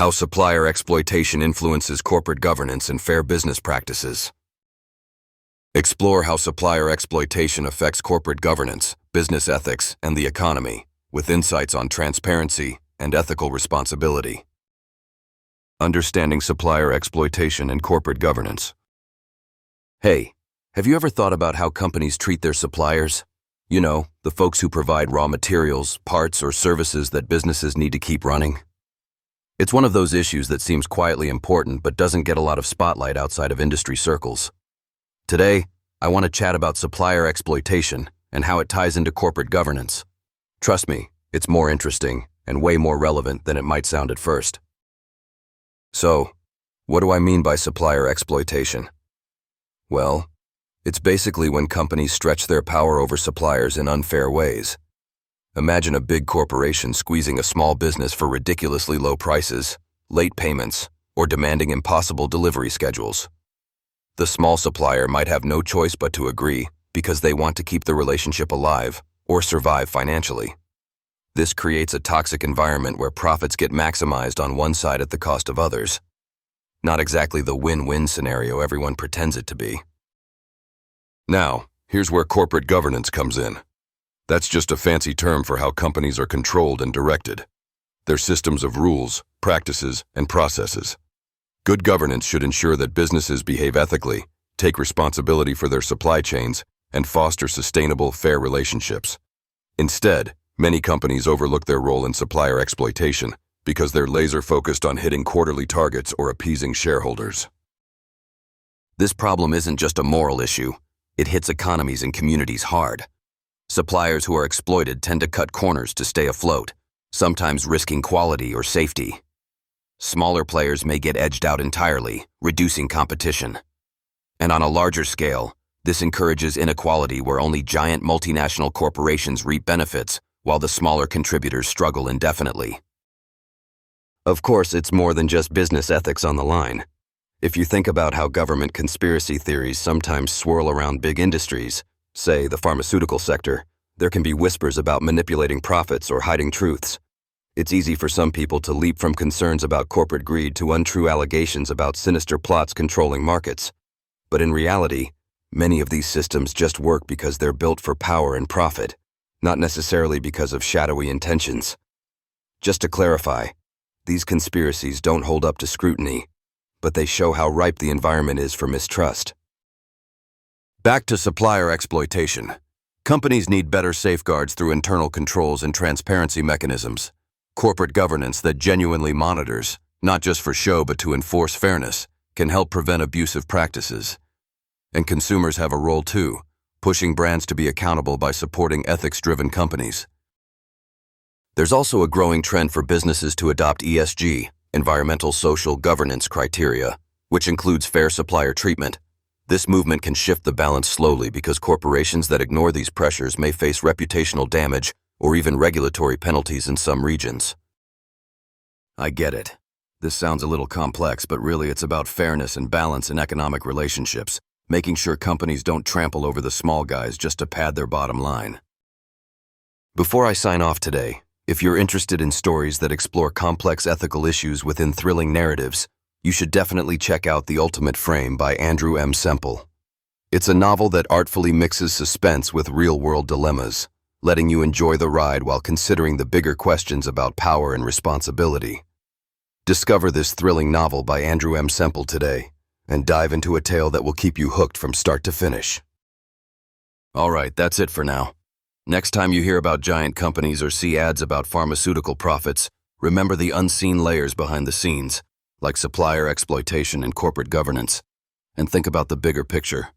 How supplier exploitation influences corporate governance and fair business practices. Explore how supplier exploitation affects corporate governance, business ethics, and the economy, with insights on transparency and ethical responsibility. Understanding supplier exploitation and corporate governance. Hey, have you ever thought about how companies treat their suppliers? You know, the folks who provide raw materials, parts, or services that businesses need to keep running. It's one of those issues that seems quietly important but doesn't get a lot of spotlight outside of industry circles. Today, I want to chat about supplier exploitation and how it ties into corporate governance. Trust me, it's more interesting and way more relevant than it might sound at first. So, what do I mean by supplier exploitation? Well, it's basically when companies stretch their power over suppliers in unfair ways. Imagine a big corporation squeezing a small business for ridiculously low prices, late payments, or demanding impossible delivery schedules. The small supplier might have no choice but to agree because they want to keep the relationship alive or survive financially. This creates a toxic environment where profits get maximized on one side at the cost of others. Not exactly the win-win scenario everyone pretends it to be. Now, here's where corporate governance comes in. That's just a fancy term for how companies are controlled and directed. They're systems of rules, practices, and processes. Good governance should ensure that businesses behave ethically, take responsibility for their supply chains, and foster sustainable, fair relationships. Instead, many companies overlook their role in supplier exploitation because they're laser-focused on hitting quarterly targets or appeasing shareholders. This problem isn't just a moral issue. It hits economies and communities hard. Suppliers who are exploited tend to cut corners to stay afloat, sometimes risking quality or safety. Smaller players may get edged out entirely, reducing competition. And on a larger scale, this encourages inequality where only giant multinational corporations reap benefits, while the smaller contributors struggle indefinitely. Of course, it's more than just business ethics on the line. If you think about how government conspiracy theories sometimes swirl around big industries, say the pharmaceutical sector, there can be whispers about manipulating profits or hiding truths. It's easy for some people to leap from concerns about corporate greed to untrue allegations about sinister plots controlling markets. But in reality, many of these systems just work because they're built for power and profit, not necessarily because of shadowy intentions. Just to clarify, these conspiracies don't hold up to scrutiny, but they show how ripe the environment is for mistrust. Back to supplier exploitation. Companies need better safeguards through internal controls and transparency mechanisms. Corporate governance that genuinely monitors, not just for show but to enforce fairness, can help prevent abusive practices. And consumers have a role too, pushing brands to be accountable by supporting ethics-driven companies. There's also a growing trend for businesses to adopt ESG, environmental social governance criteria, which includes fair supplier treatment. This movement can shift the balance slowly because corporations that ignore these pressures may face reputational damage or even regulatory penalties in some regions. I get it. This sounds a little complex, but really it's about fairness and balance in economic relationships, making sure companies don't trample over the small guys just to pad their bottom line. Before I sign off today, if you're interested in stories that explore complex ethical issues within thrilling narratives, you should definitely check out The Ultimate Frame by Andrew M. Semple. It's a novel that artfully mixes suspense with real-world dilemmas, letting you enjoy the ride while considering the bigger questions about power and responsibility. Discover this thrilling novel by Andrew M. Semple today, and dive into a tale that will keep you hooked from start to finish. All right, that's it for now. Next time you hear about giant companies or see ads about pharmaceutical profits, remember the unseen layers behind the scenes, like supplier exploitation and corporate governance, and think about the bigger picture.